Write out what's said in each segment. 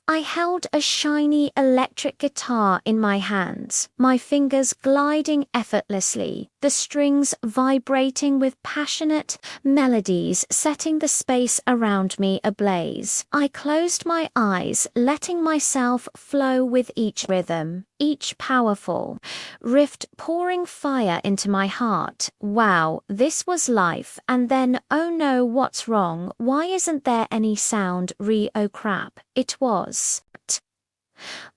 I held a shiny electric guitar in my hands, my fingers gliding effortlessly, the strings vibrating with passionate melodies, setting the space around me ablaze. I closed my eyes, letting myself flow with each rhythm, each powerful riff pouring fire into my heart. Wow, this was life. And then, oh no, what's wrong? Why isn't there any sound? Oh crap, it was.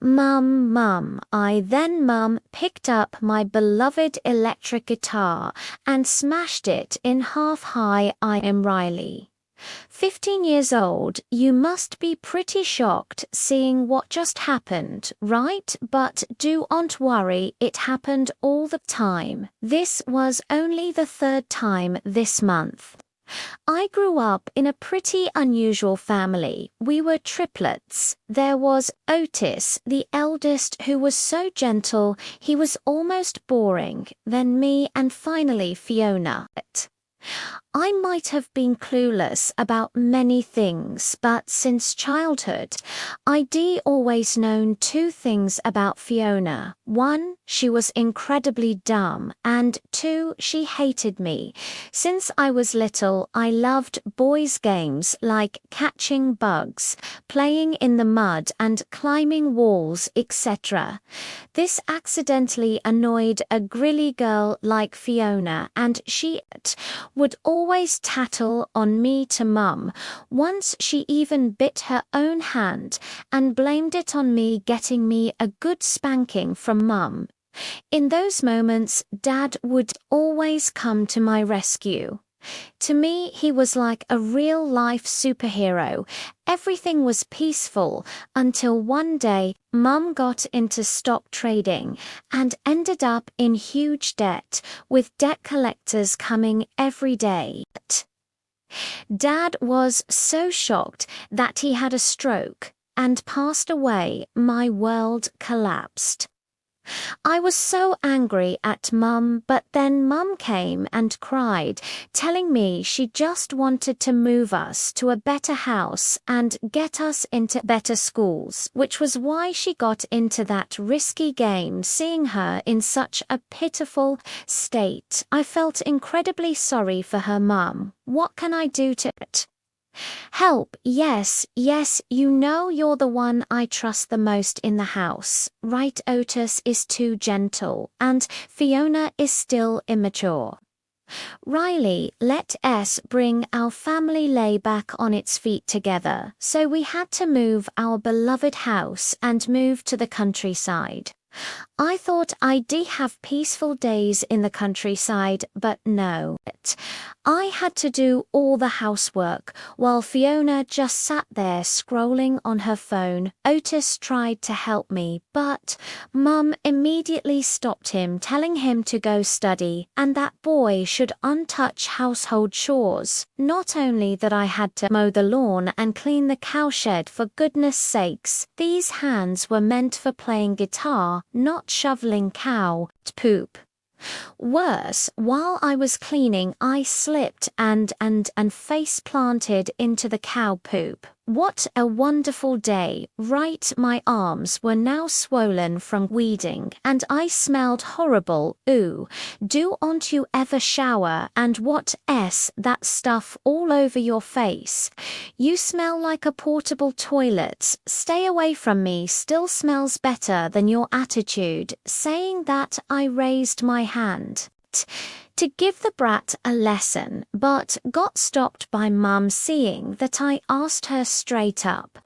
Mum. Mum picked up my beloved electric guitar and smashed it in half. Hi, I am Riley. 15 years old, you must be pretty shocked seeing what just happened, right? But don't worry, it happened all the time. This was only the third time this month. I grew up in a pretty unusual family. We were triplets. There was Otis, the eldest, who was so gentle he was almost boring, then me, and finally Fiona. I might have been clueless about many things, but since childhood, I'd always known two things about Fiona. One, she was incredibly dumb, and two, she hated me. Since I was little, I loved boys' games like catching bugs, playing in the mud, and climbing walls, etc. This accidentally annoyed a grilly girl like Fiona, and she would always tattle on me to Mum. Once she even bit her own hand and blamed it on me getting me a good spanking from Mum. In those moments, Dad would always come to my rescue. To me, he was like a real-life superhero. Everything was peaceful until one day, Mum got into stock trading and ended up in huge debt, with debt collectors coming every day. Dad was so shocked that he had a stroke and passed away. My world collapsed. I was so angry at Mum, but then Mum came and cried, telling me she just wanted to move us to a better house and get us into better schools, which was why she got into that risky game. Seeing her in such a pitiful state, I felt incredibly sorry for her. Mum, what can I do to it? Help, yes, you know you're the one I trust the most in the house, right? Otis is too gentle, and Fiona is still immature. Riley, let us bring our family lay back on its feet together, so we had to move our beloved house and move to the countryside. I thought I'd have peaceful days in the countryside, but no. I had to do all the housework, while Fiona just sat there scrolling on her phone. Otis tried to help me, but Mum immediately stopped him, telling him to go study, and that boy should untouch household chores. Not only that, I had to mow the lawn and clean the cowshed. For goodness sakes, these hands were meant for playing guitar, not shoveling cow poop. Worse, while I was cleaning, I slipped and face planted into the cow poop. What a wonderful day, right? My arms were now swollen from weeding, and I smelled horrible. Ooh, don't you ever shower? And what that stuff all over your face? You smell like a portable toilet. Stay away from me. Still smells better than your attitude. Saying that, I raised my hand to give the brat a lesson, but got stopped by Mum, seeing that I asked her straight up.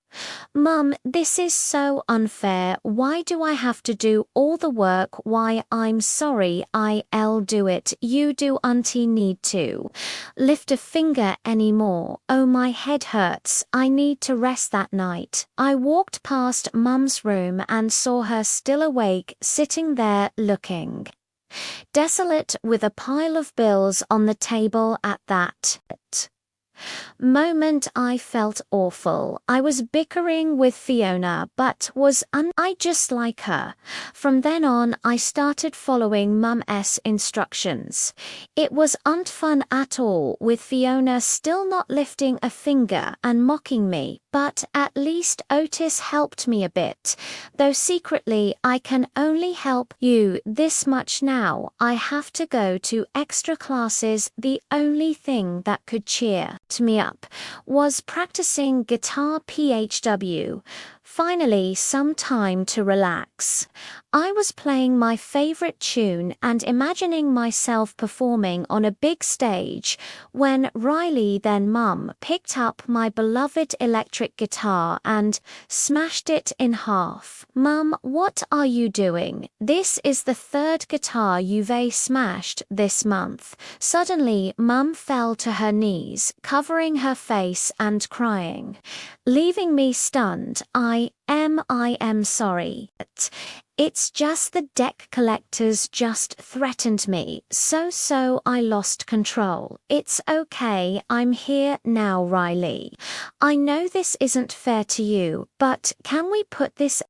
Mum, this is so unfair. Why do I have to do all the work? Why, I'm sorry, I'll do it. You do auntie need to lift a finger anymore. Oh, my head hurts. I need to rest that night. I walked past Mum's room and saw her still awake, sitting there looking desolate, with a pile of bills on the table. At that moment, I felt awful. I was bickering with Fiona, but I just like her. From then on, I started following Mum's instructions. It wasn't fun at all, with Fiona still not lifting a finger and mocking me, but at least Otis helped me a bit. Though secretly I can only help you this much now. I have to go to extra classes. The only thing that could cheer me up was practicing guitar PHW. Finally, some time to relax. I was playing my favorite tune and imagining myself performing on a big stage when Riley, then Mum, picked up my beloved electric guitar and smashed it in half. Mum, what are you doing? This is the third guitar you've smashed this month. Suddenly, Mum fell to her knees, covering her face and crying, leaving me stunned. I am sorry. It's just the deck collectors just threatened me, so I lost control. It's okay, I'm here now, Riley. I know this isn't fair to you, but can we put this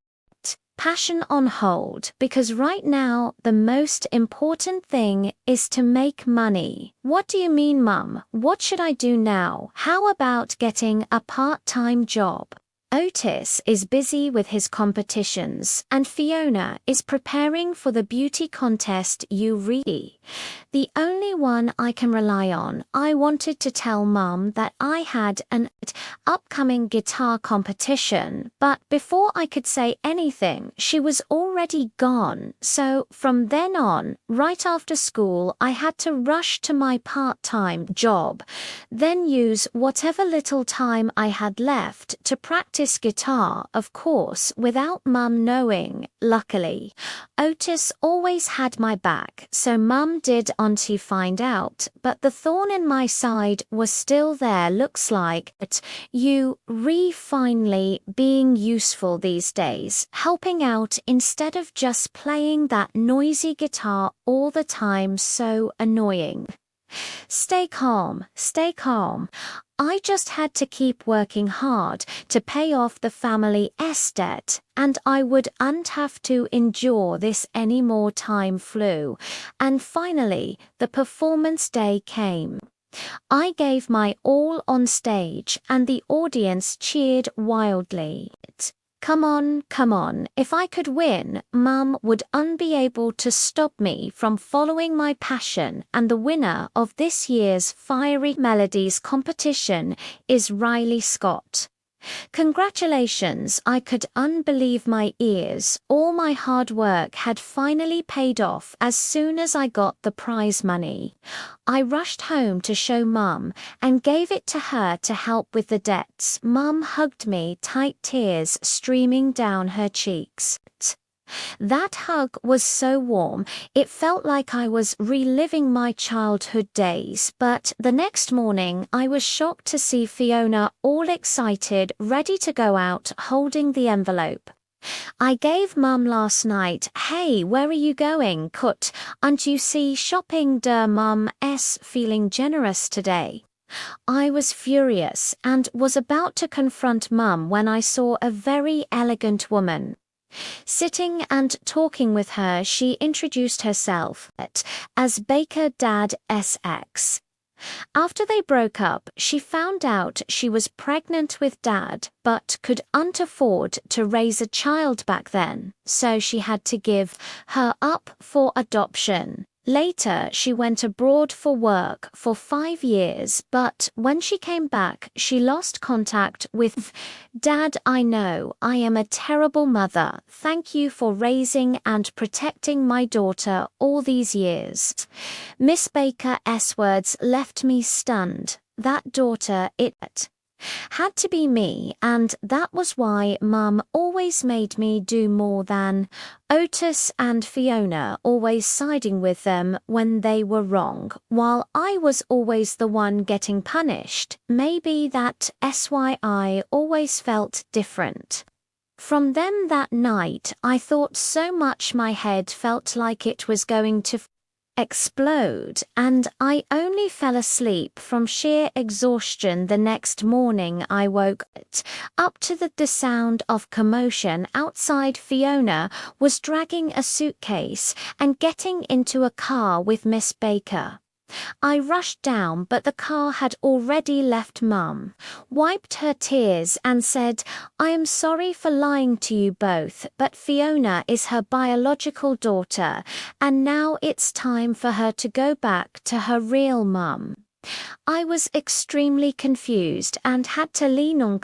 passion on hold, because right now the most important thing is to make money. What do you mean, Mum? What should I do now? How about getting a part-time job? Otis is busy with his competitions, and Fiona is preparing for the beauty contest you really. The only one I can rely on. I wanted to tell Mum that I had an upcoming guitar competition, but before I could say anything, she was already gone. So from then on, right after school, I had to rush to my part-time job, then use whatever little time I had left to practice guitar, of course, without Mum knowing. Luckily, Otis always had my back, so Mum did to find out, but the thorn in my side was still there. Looks like you finally being useful these days, helping out instead of just playing that noisy guitar all the time. So annoying. Stay calm, stay calm. I just had to keep working hard to pay off the family's debt, and I wouldn't have to endure this any more. Time flew, and finally, the performance day came. I gave my all on stage, and the audience cheered wildly. Come on, if I could win, Mum would be able to stop me from following my passion, and the winner of this year's Fiery Melodies competition is Riley Scott. Congratulations, I could unbelieve my ears. All my hard work had finally paid off. As soon as I got the prize money, I rushed home to show Mum and gave it to her to help with the debts. Mum hugged me tight, tears streaming down her cheeks. That hug was so warm, it felt like I was reliving my childhood days. But the next morning, I was shocked to see Fiona all excited, ready to go out, holding the envelope I gave Mum last night. Hey, where are you going? Aren't you shopping? Mum's feeling generous today. I was furious and was about to confront Mum when I saw a very elegant woman. Sitting and talking with her, she introduced herself as Baker Dad's ex. After they broke up, she found out she was pregnant with Dad, but couldn't afford to raise a child back then, so she had to give her up for adoption. Later, she went abroad for work for 5 years, but when she came back, she lost contact with Dad. I know I am a terrible mother. Thank you for raising and protecting my daughter all these years. Miss Baker's words left me stunned. That daughter, it had to be me, and that was why Mum always made me do more than Otis and Fiona, always siding with them when they were wrong, while I was always the one getting punished. Maybe that's why I always felt different from them. That night, I thought so much my head felt like it was going to explode, and I only fell asleep from sheer exhaustion. The next morning I woke up to the sound of commotion outside. Fiona was dragging a suitcase and getting into a car with Miss Baker. I rushed down, but the car had already left Mum, wiped her tears and said, "I am sorry for lying to you both, but Fiona is her biological daughter, and now it's time for her to go back to her real mum." I was extremely confused and had to lean on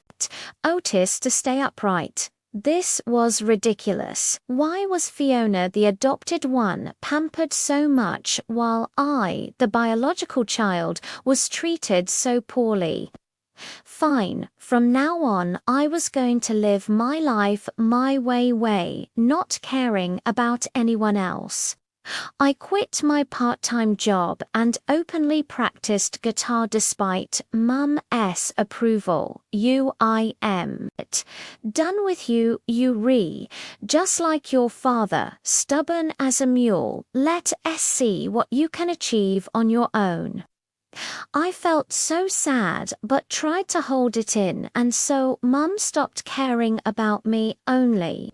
Otis to stay upright. This was ridiculous. Why was Fiona, the adopted one, pampered so much while I, the biological child, was treated so poorly? Fine, from now on I was going to live my life my way, not caring about anyone else. I quit my part-time job and openly practiced guitar despite Mum's approval. Done with you, just like your father, stubborn as a mule. Let's see what you can achieve on your own. I felt so sad but tried to hold it in, and so Mum stopped caring about me only.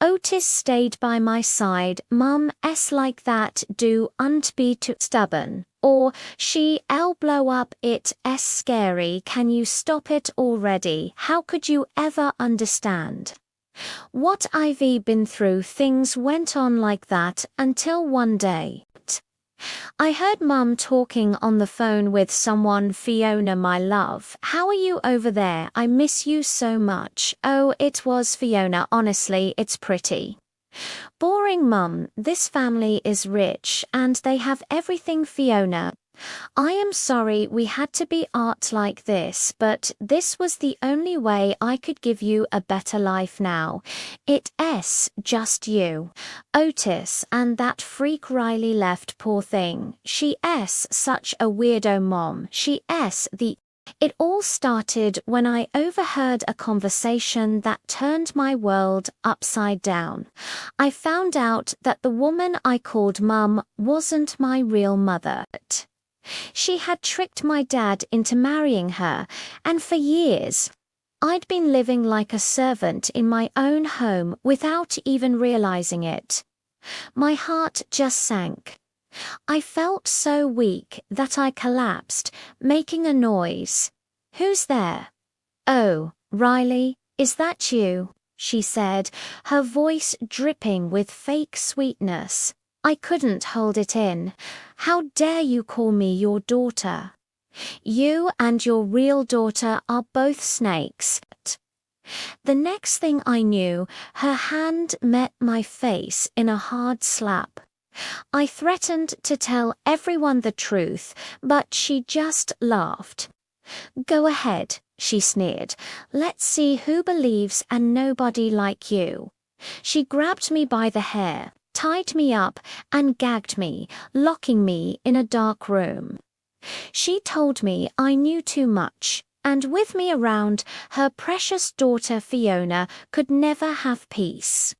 Otis stayed by my side. Mum's like that don't be too stubborn. Or she'll blow up. It's scary. Can you stop it already? How could you ever understand what I've been through? Things went on like that until one day I heard Mum talking on the phone with someone. "Fiona, my love, how are you over there? I miss you so much." "Oh, it was Fiona. Honestly, it's pretty boring, Mum. This family is rich and they have everything." "Fiona, I am sorry we had to be art like this, but this was the only way I could give you a better life now. It's just you, Otis, and that freak Riley left. Poor thing. She's such a weirdo, Mom. It all started when I overheard a conversation that turned my world upside down. I found out that the woman I called Mum wasn't my real mother. She had tricked my dad into marrying her, and for years I'd been living like a servant in my own home without even realizing it. My heart just sank. I felt so weak that I collapsed, making a noise. "Who's there?" "Oh, Riley, is that you?" she said, her voice dripping with fake sweetness. I couldn't hold it in. "How dare you call me your daughter? You and your real daughter are both snakes." The next thing I knew, her hand met my face in a hard slap. I threatened to tell everyone the truth, but she just laughed. "Go ahead," she sneered. "Let's see who believes and nobody like you." She grabbed me by the hair, tied me up, and gagged me, locking me in a dark room. She told me I knew too much, and with me around, her precious daughter Fiona could never have peace.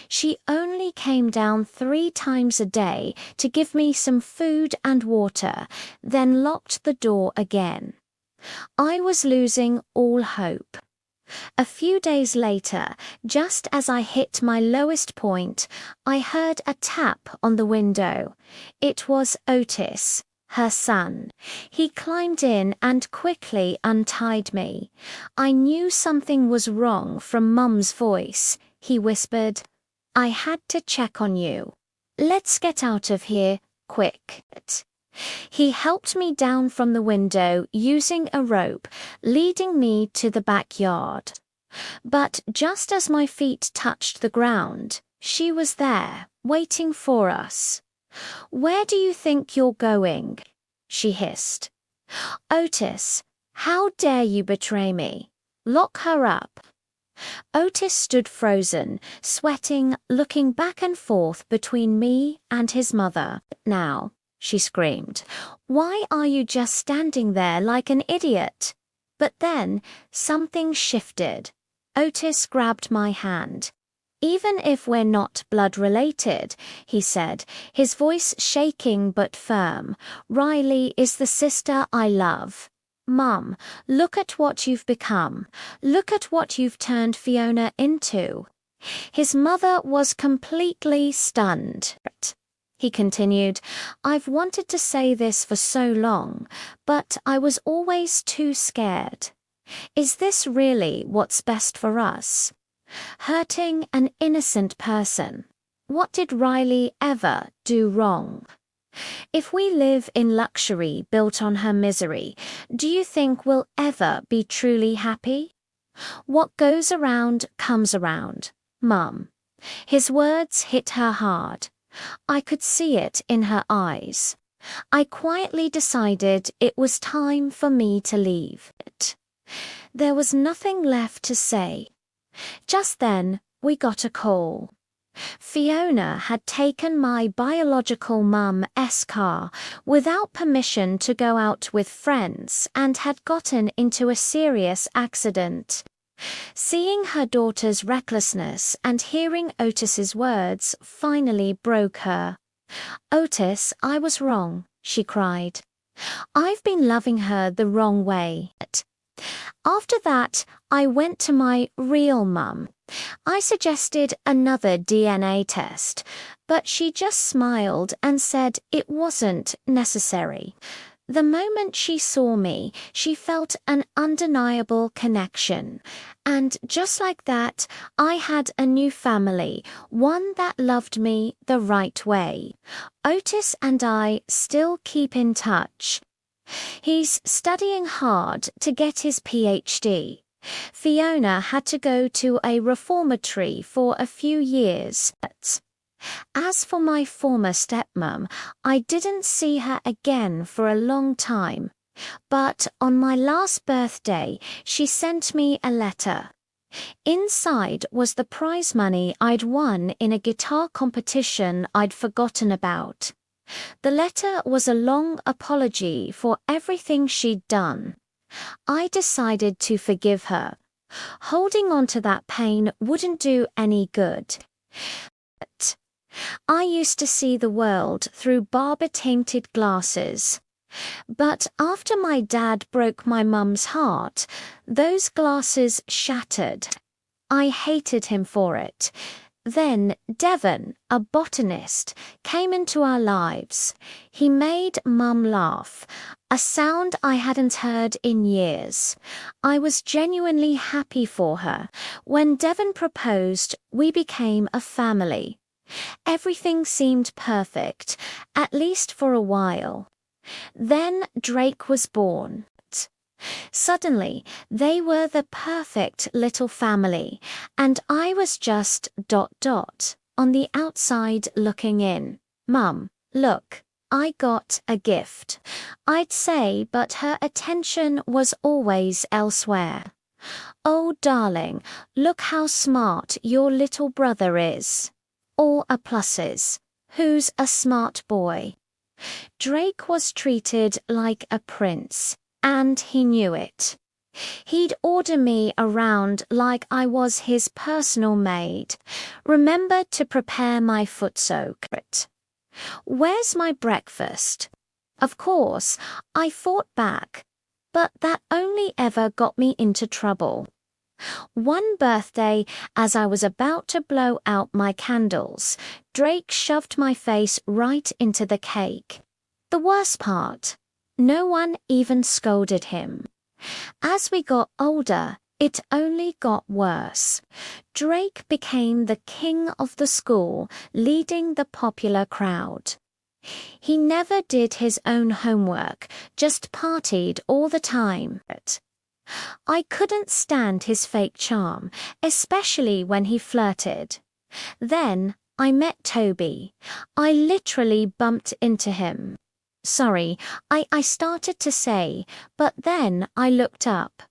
She only came down 3 times a day to give me some food and water, then locked the door again. I was losing all hope. A few days later, just as I hit my lowest point, I heard a tap on the window. It was Otis, her son. He climbed in and quickly untied me. I knew something was wrong from Mum's voice. He whispered, "I had to check on you. Let's get out of here, quick." He helped me down from the window using a rope, leading me to the backyard. But just as my feet touched the ground, she was there, waiting for us. "Where do you think you're going?" she hissed. "Otis, how dare you betray me? Lock her up." Otis stood frozen, sweating, looking back and forth between me and his mother. "Now," she screamed, "why are you just standing there like an idiot?" But then something shifted. Otis grabbed my hand. "Even if we're not blood related," he said, his voice shaking but firm, "Riley is the sister I love. Mum, look at what you've become. Look at what you've turned Fiona into." His mother was completely stunned. he continued. I've wanted to say this for so long, but I was always too scared. Is this really what's best for us? Hurting an innocent person. What did Riley ever do wrong? If we live in luxury built on her misery, do you think we'll ever be truly happy? What goes around comes around, Mum. His words hit her hard. I could see it in her eyes. I quietly decided it was time for me to leave. There was nothing left to say. Just then, we got a call. Fiona had taken my biological mum's car without permission to go out with friends and had gotten into a serious accident. Seeing her daughter's recklessness and hearing Otis's words finally broke her. Otis, I was wrong, she cried. I've been loving her the wrong way. After that, I went to my real mum. I suggested another DNA test, but she just smiled and said it wasn't necessary. The moment she saw me, she felt an undeniable connection. And just like that, I had a new family, one that loved me the right way. Otis and I still keep in touch. He's studying hard to get his PhD. Fiona had to go to a reformatory for a few years. As for my former stepmom, I didn't see her again for a long time. But on my last birthday, she sent me a letter. Inside was the prize money I'd won in a guitar competition I'd forgotten about. The letter was a long apology for everything she'd done. I decided to forgive her. Holding on to that pain wouldn't do any good. But I used to see the world through barber-tainted glasses. But after my dad broke my mum's heart, those glasses shattered. I hated him for it. Then Devon, a botanist, came into our lives. He made Mum laugh, a sound I hadn't heard in years. I was genuinely happy for her. When Devon proposed, we became a family. Everything seemed perfect, at least for a while. Then Drake was born. Suddenly, they were the perfect little family, and I was just ... on the outside looking in. Mum, look, I got a gift. I'd say, but her attention was always elsewhere. Oh, darling, look how smart your little brother is. All a pluses. Who's a smart boy? Drake was treated like a prince. And he knew it. He'd order me around like I was his personal maid. Remember to prepare my foot soak. Where's my breakfast? Of course, I fought back, but that only ever got me into trouble. One birthday, as I was about to blow out my candles, Drake shoved my face right into the cake. The worst part, no one even scolded him. As we got older, it only got worse. Drake became the king of the school, leading the popular crowd. He never did his own homework, just partied all the time. I couldn't stand his fake charm, especially when he flirted. Then I met Toby. I literally bumped into him. Sorry, I started to say, but then I looked up.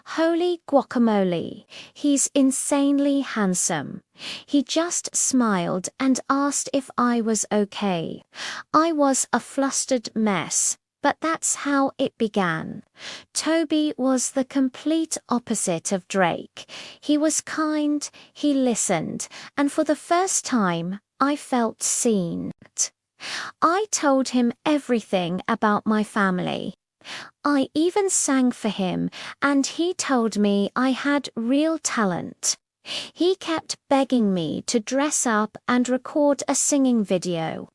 Holy guacamole, he's insanely handsome. He just smiled and asked if I was okay. I was a flustered mess, but that's how it began. Toby was the complete opposite of Drake. He was kind, he listened, and for the first time, I felt seen. I told him everything about my family. I even sang for him, and he told me I had real talent. He kept begging me to dress up and record a singing video.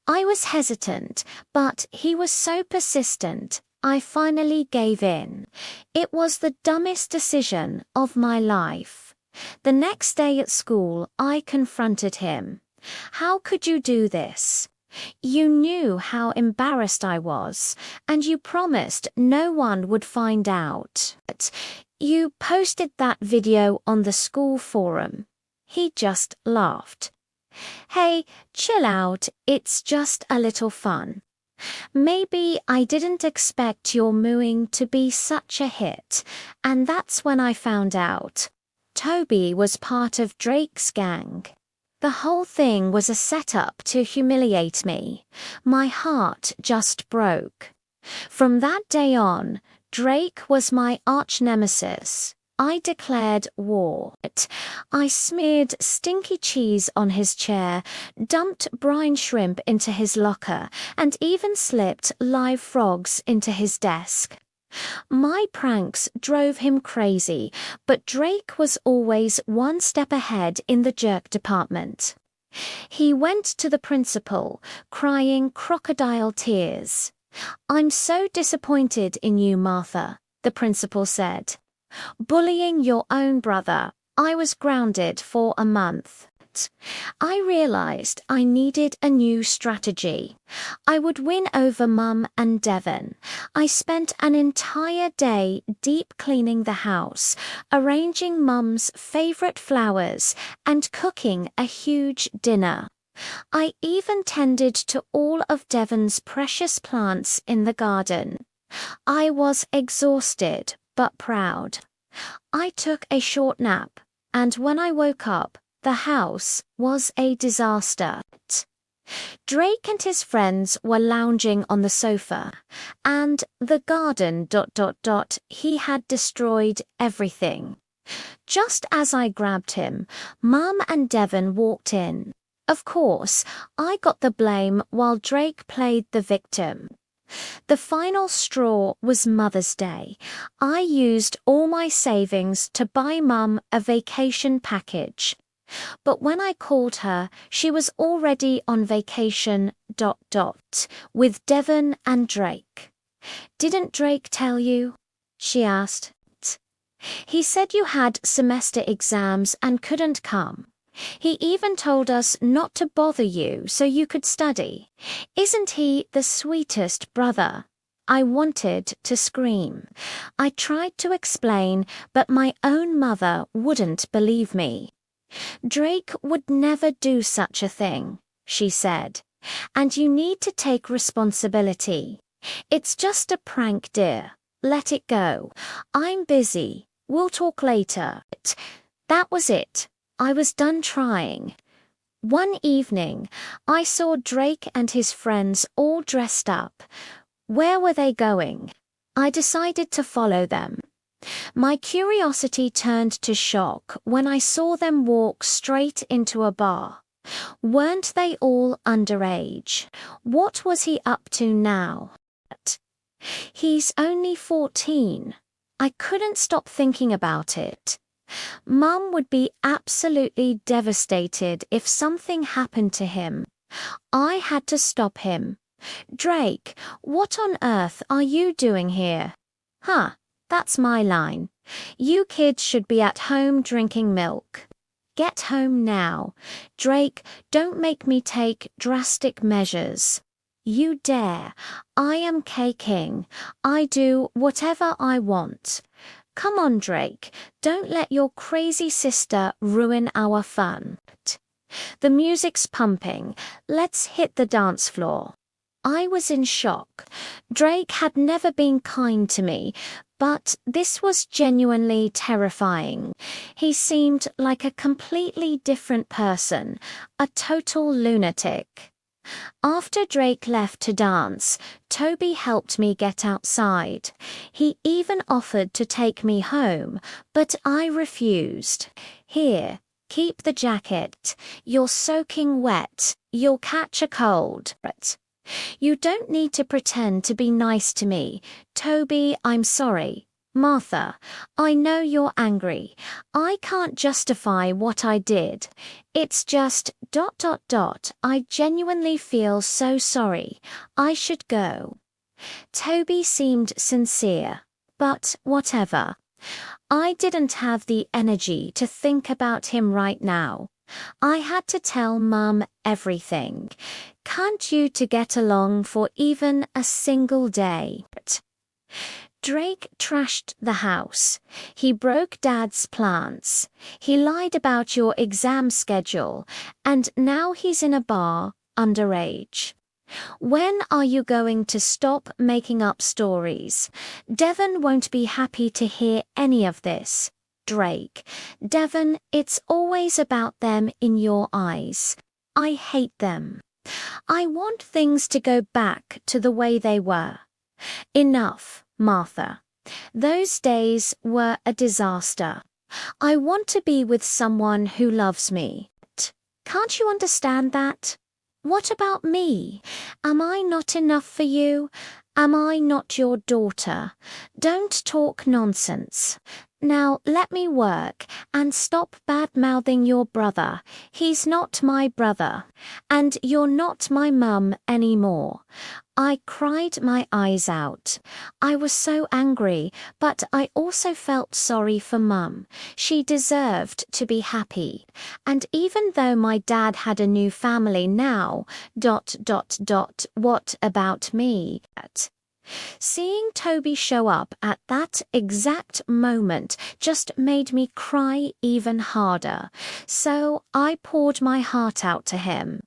I was hesitant, but he was so persistent, I finally gave in. It was the dumbest decision of my life. The next day at school, I confronted him. How could you do this? You knew how embarrassed I was, and you promised no one would find out. You posted that video on the school forum. He just laughed. Hey, chill out, it's just a little fun. Maybe I didn't expect your mooing to be such a hit, and that's when I found out. Toby was part of Drake's gang. The whole thing was a setup to humiliate me. My heart just broke. From that day on, Drake was my arch-nemesis. I declared war. I smeared stinky cheese on his chair, dumped brine shrimp into his locker, and even slipped live frogs into his desk. My pranks drove him crazy, but Drake was always one step ahead in the jerk department. He went to the principal, crying crocodile tears. "I'm so disappointed in you, Martha," the principal said. "Bullying your own brother, I was grounded for a month." I realized I needed a new strategy. I would win over Mum and Devon. I spent an entire day deep cleaning the house, arranging Mum's favorite flowers, and cooking a huge dinner. I even tended to all of Devon's precious plants in the garden. I was exhausted but proud. I took a short nap, and when I woke up, the house was a disaster. Drake and his friends were lounging on the sofa, and the garden ... He had destroyed everything. Just as I grabbed him, Mum and Devon walked in. Of course, I got the blame while Drake played the victim. The final straw was Mother's Day. I used all my savings to buy Mum a vacation package. But when I called her, she was already on vacation ... with Devon and Drake. "Didn't Drake tell you?" she asked. "He said you had semester exams and couldn't come. He even told us not to bother you so you could study. Isn't he the sweetest brother?" I wanted to scream. I tried to explain, but my own mother wouldn't believe me. "Drake would never do such a thing," she said. "And you need to take responsibility. It's just a prank, dear. Let it go. I'm busy. We'll talk later." That was it. I was done trying. One evening, I saw Drake and his friends all dressed up. Where were they going? I decided to follow them. My curiosity turned to shock when I saw them walk straight into a bar. Weren't they all underage? What was he up to now? He's only 14. I couldn't stop thinking about it. Mum would be absolutely devastated if something happened to him. I had to stop him. "Drake, what on earth are you doing here?" "Huh, that's my line. You kids should be at home drinking milk. Get home now. Drake, don't make me take drastic measures. You dare. I am K-King. I do whatever I want. Come on, Drake, don't let your crazy sister ruin our fun. The music's pumping. Let's hit the dance floor." I was in shock. Drake had never been kind to me, but this was genuinely terrifying. He seemed like a completely different person, a total lunatic. After Drake left to dance, Toby helped me get outside. He even offered to take me home, but I refused. "Here, keep the jacket. You're soaking wet. You'll catch a cold." "You don't need to pretend to be nice to me. Toby, I'm sorry. Martha, I know you're angry. I can't justify what I did. It's just ... I genuinely feel so sorry. I should go. Toby seemed sincere, but whatever. I didn't have the energy to think about him right now. I had to tell Mum everything. Can't you two get along for even a single day? Drake trashed the house. He broke Dad's plants. He lied about your exam schedule, and now he's in a bar, underage. When are you going to stop making up stories? Devon won't be happy to hear any of this. Drake. Devon, it's always about them in your eyes. I hate them. I want things to go back to the way they were. Enough, Martha. Those days were a disaster. I want to be with someone who loves me. Can't you understand that? What about me? Am I not enough for you? Am I not your daughter? Don't talk nonsense. Now let me work and stop bad-mouthing your brother. He's not my brother. And you're not my mum anymore. I cried my eyes out. I was so angry, but I also felt sorry for Mum. She deserved to be happy. And even though my dad had a new family now, ... what about me? Seeing Toby show up at that exact moment just made me cry even harder. So I poured my heart out to him.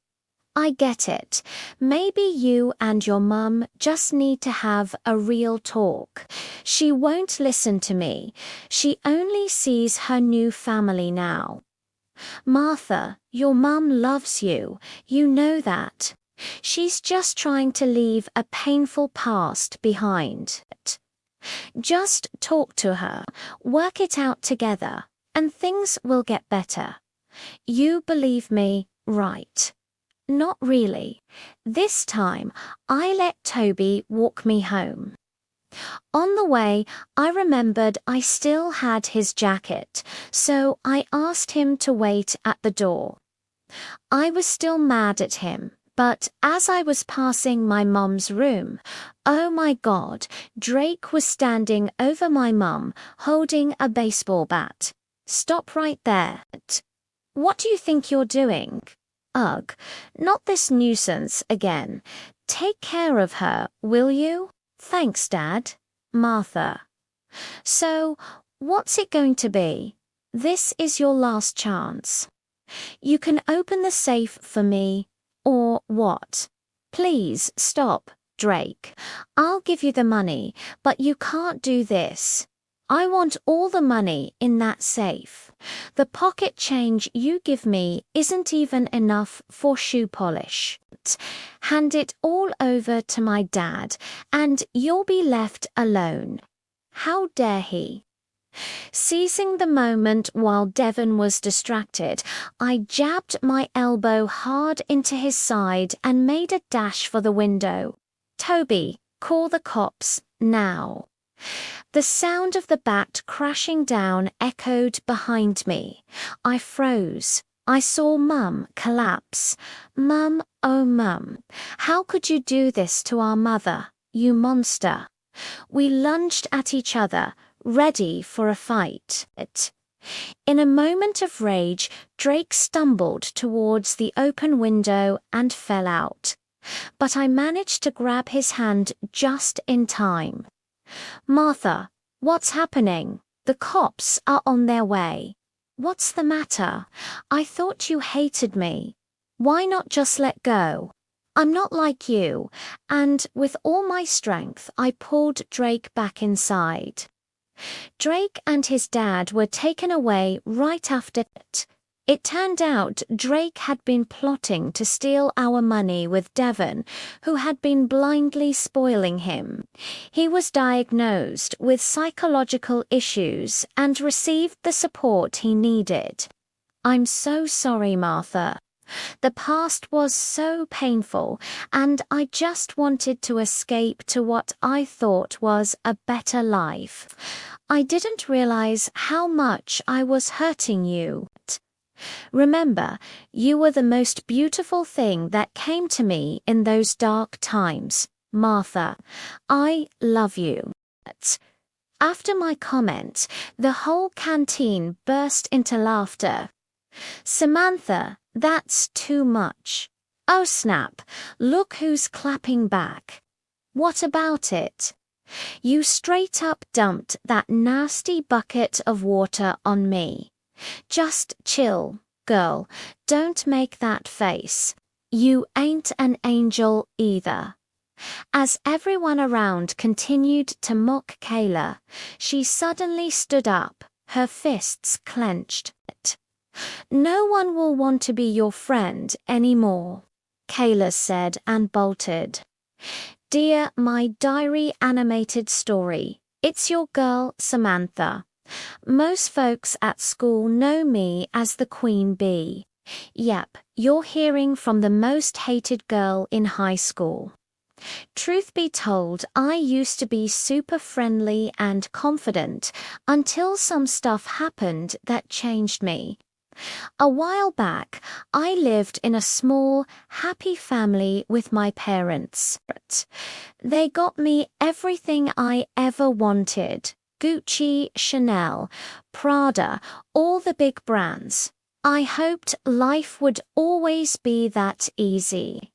I get it. Maybe you and your mum just need to have a real talk. She won't listen to me. She only sees her new family now. Martha, your mum loves you. You know that. She's just trying to leave a painful past behind. Just talk to her, work it out together, and things will get better. You believe me, right? Not really. This time, I let Toby walk me home. On the way, I remembered I still had his jacket, so I asked him to wait at the door. I was still mad at him, but as I was passing my mum's room, oh my God, Drake was standing over my mum, holding a baseball bat. Stop right there. What do you think you're doing? Ugh, not this nuisance again. Take care of her, will you? Thanks, Dad. Martha. So, what's it going to be? This is your last chance. You can open the safe for me, or what? Please stop, Drake. I'll give you the money, but you can't do this. I want all the money in that safe. The pocket change you give me isn't even enough for shoe polish. Hand it all over to my dad, and you'll be left alone. How dare he? Seizing the moment while Devon was distracted, I jabbed my elbow hard into his side and made a dash for the window. Toby, call the cops, now. The sound of the bat crashing down echoed behind me. I froze. I saw Mum collapse. Mum, oh Mum, how could you do this to our mother, you monster? We lunged at each other, ready for a fight. In a moment of rage, Drake stumbled towards the open window and fell out. But I managed to grab his hand just in time. Martha, what's happening? The cops are on their way. What's the matter? I thought you hated me. Why not just let go? I'm not like you, and with all my strength, I pulled Drake back inside. Drake and his dad were taken away right after it. It turned out Drake had been plotting to steal our money with Devon, who had been blindly spoiling him. He was diagnosed with psychological issues and received the support he needed. I'm so sorry, Martha. The past was so painful, and I just wanted to escape to what I thought was a better life. I didn't realize how much I was hurting you. Remember, you were the most beautiful thing that came to me in those dark times, Martha. I love you. After my comment, the whole canteen burst into laughter. Samantha, that's too much. Oh snap, look who's clapping back. What about it? You straight up dumped that nasty bucket of water on me. Just chill, girl. Don't make that face. You ain't an angel either. As everyone around continued to mock Kayla, she suddenly stood up, her fists clenched. No one will want to be your friend anymore, Kayla said and bolted. Dear my diary animated story, it's your girl Samantha. Most folks at school know me as the Queen Bee. Yep, you're hearing from the most hated girl in high school. Truth be told, I used to be super friendly and confident until some stuff happened that changed me. A while back, I lived in a small, happy family with my parents. They got me everything I ever wanted. Gucci, Chanel, Prada, all the big brands. I hoped life would always be that easy.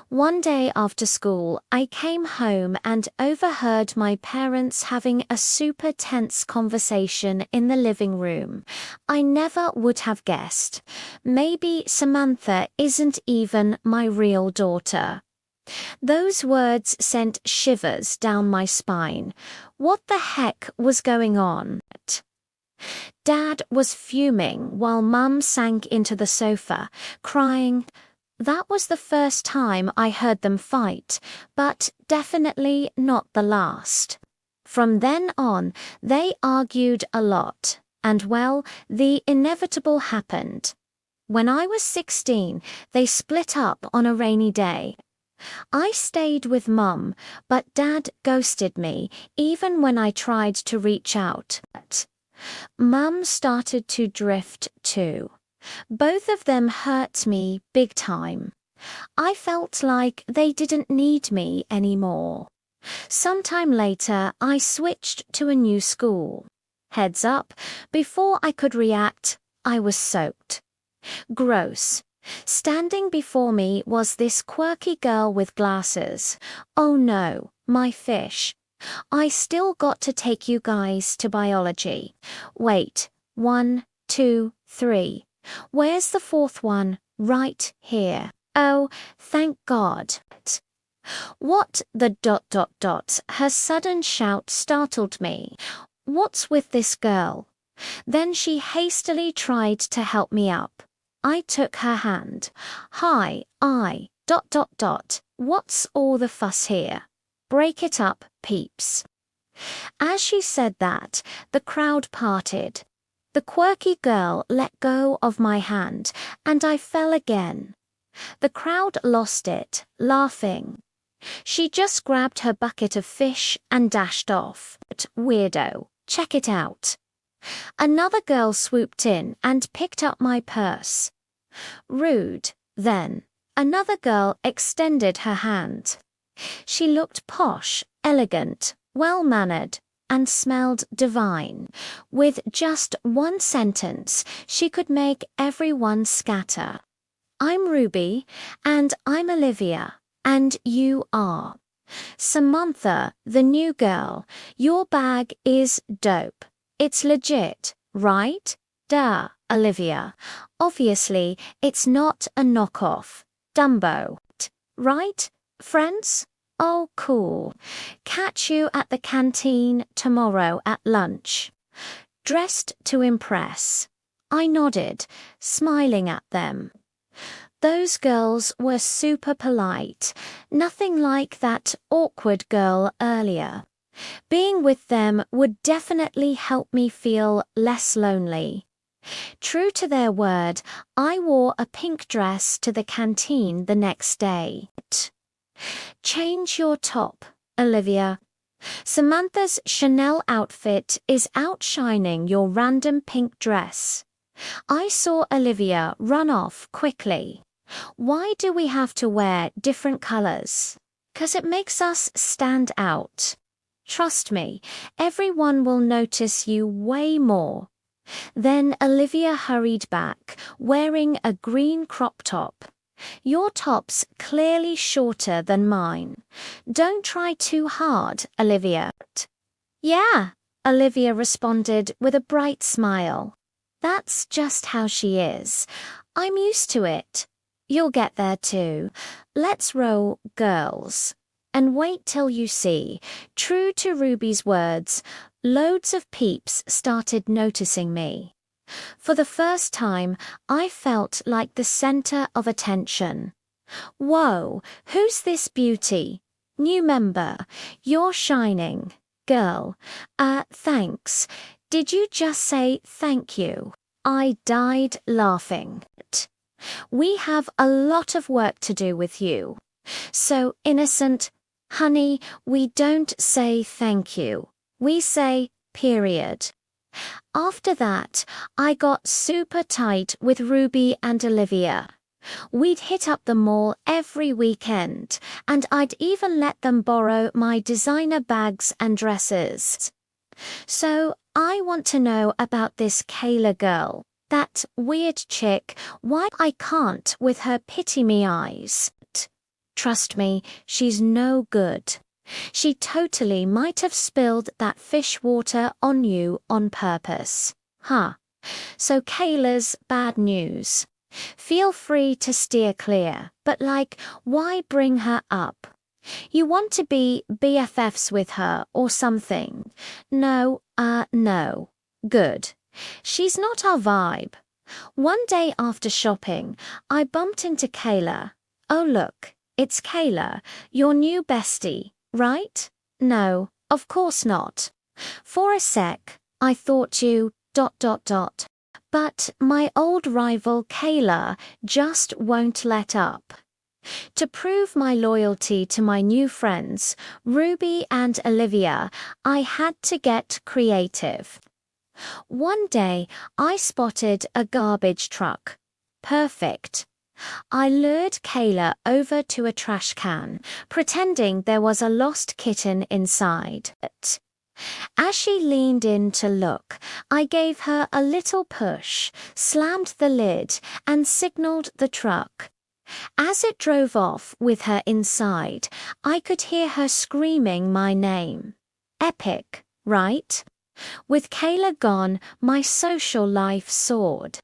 One day after school, I came home and overheard my parents having a super tense conversation in the living room. I never would have guessed. Maybe Samantha isn't even my real daughter. Those words sent shivers down my spine. What the heck was going on? Dad was fuming while Mum sank into the sofa, crying. That was the first time I heard them fight, but definitely not the last. From then on, they argued a lot, and well, the inevitable happened. When I was 16, they split up on a rainy day. I stayed with Mum, but Dad ghosted me even when I tried to reach out. Mum started to drift too. Both of them hurt me big time. I felt like they didn't need me anymore. Sometime later, I switched to a new school. Heads up, before I could react, I was soaked. Gross. Standing before me was this quirky girl with glasses. Oh no, my fish. I still got to take you guys to biology. Wait, 1, 2, 3. Where's the fourth one? Right here. Oh, thank God. What the ... Her sudden shout startled me. What's with this girl? Then she hastily tried to help me up. I took her hand. Hi, I ... What's all the fuss here? Break it up, peeps. As she said that, the crowd parted. The quirky girl let go of my hand, and I fell again. The crowd lost it, laughing. She just grabbed her bucket of fish and dashed off. Weirdo, check it out. Another girl swooped in and picked up my purse. Rude, then. Another girl extended her hand. She looked posh, elegant, well-mannered, and smelled divine. With just one sentence, she could make everyone scatter. I'm Ruby, and I'm Olivia, and you are Samantha, the new girl. Your bag is dope. It's legit, right? Duh, Olivia. Obviously, it's not a knockoff. Dumbo. Right, friends? Oh, cool. Catch you at the canteen tomorrow at lunch. Dressed to impress. I nodded, smiling at them. Those girls were super polite, nothing like that awkward girl earlier. Being with them would definitely help me feel less lonely. True to their word, I wore a pink dress to the canteen the next day. Change your top, Olivia. Samantha's Chanel outfit is outshining your random pink dress. I saw Olivia run off quickly. Why do we have to wear different colors? 'Cause it makes us stand out. Trust me, everyone will notice you way more. Then Olivia hurried back, wearing a green crop top. Your top's clearly shorter than mine. Don't try too hard, Olivia. Yeah, Olivia responded with a bright smile. That's just how she is. I'm used to it. You'll get there too. Let's roll, girls. And wait till you see. True to Ruby's words, loads of peeps started noticing me. For the first time, I felt like the center of attention. Whoa, who's this beauty? New member. You're shining. Girl. Thanks. Did you just say thank you? I died laughing. We have a lot of work to do with you. So innocent. Honey, we don't say thank you. We say period. After that, I got super tight with Ruby and Olivia. We'd hit up the mall every weekend, and I'd even let them borrow my designer bags and dresses. So, I want to know about this Kayla girl, that weird chick, why I can't with her pity-me eyes. Trust me, she's no good. She totally might have spilled that fish water on you on purpose. Huh. So Kayla's bad news. Feel free to steer clear, but why bring her up? You want to be BFFs with her or something? No. Good. She's not our vibe. One day after shopping, I bumped into Kayla. Oh look, it's Kayla, your new bestie, right? No, of course not. For a sec, I thought you... But my old rival Kayla just won't let up. To prove my loyalty to my new friends, Ruby and Olivia, I had to get creative. One day, I spotted a garbage truck. Perfect. I lured Kayla over to a trash can, pretending there was a lost kitten inside. As she leaned in to look, I gave her a little push, slammed the lid, and signaled the truck. As it drove off with her inside, I could hear her screaming my name. Epic, right? With Kayla gone, my social life soared.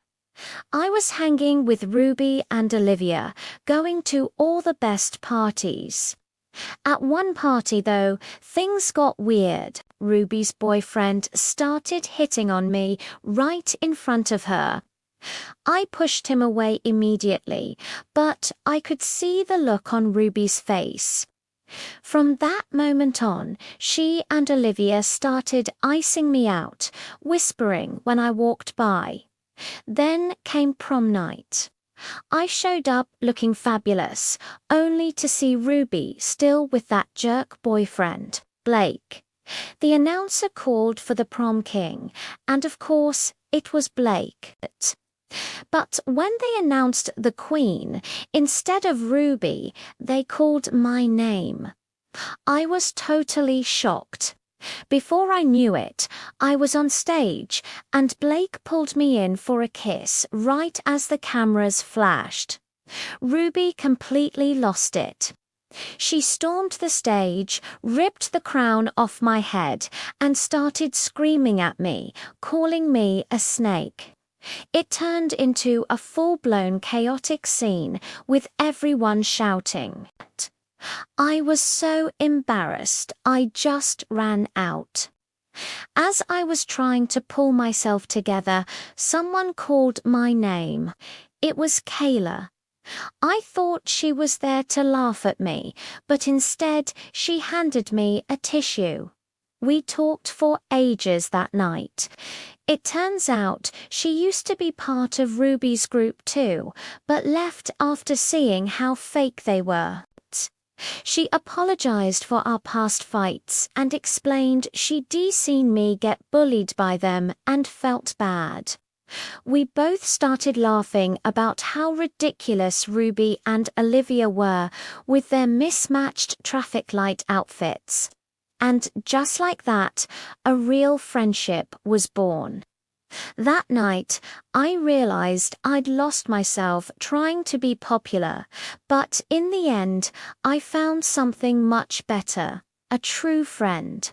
I was hanging with Ruby and Olivia, going to all the best parties. At one party, though, things got weird. Ruby's boyfriend started hitting on me right in front of her. I pushed him away immediately, but I could see the look on Ruby's face. From that moment on, she and Olivia started icing me out, whispering when I walked by. Then came prom night. I showed up looking fabulous, only to see Ruby still with that jerk boyfriend, Blake. The announcer called for the prom king, and of course, it was Blake. But when they announced the queen, instead of Ruby, they called my name. I was totally shocked. Before I knew it, I was on stage, and Blake pulled me in for a kiss right as the cameras flashed. Ruby completely lost it. She stormed the stage, ripped the crown off my head, and started screaming at me, calling me a snake. It turned into a full-blown chaotic scene with everyone shouting. I was so embarrassed, I just ran out. As I was trying to pull myself together, someone called my name. It was Kayla. I thought she was there to laugh at me, but instead she handed me a tissue. We talked for ages that night. It turns out she used to be part of Ruby's group too, but left after seeing how fake they were. She apologized for our past fights and explained she'd seen me get bullied by them and felt bad. We both started laughing about how ridiculous Ruby and Olivia were with their mismatched traffic light outfits. And just like that, a real friendship was born. That night, I realized I'd lost myself trying to be popular, but in the end, I found something much better, a true friend.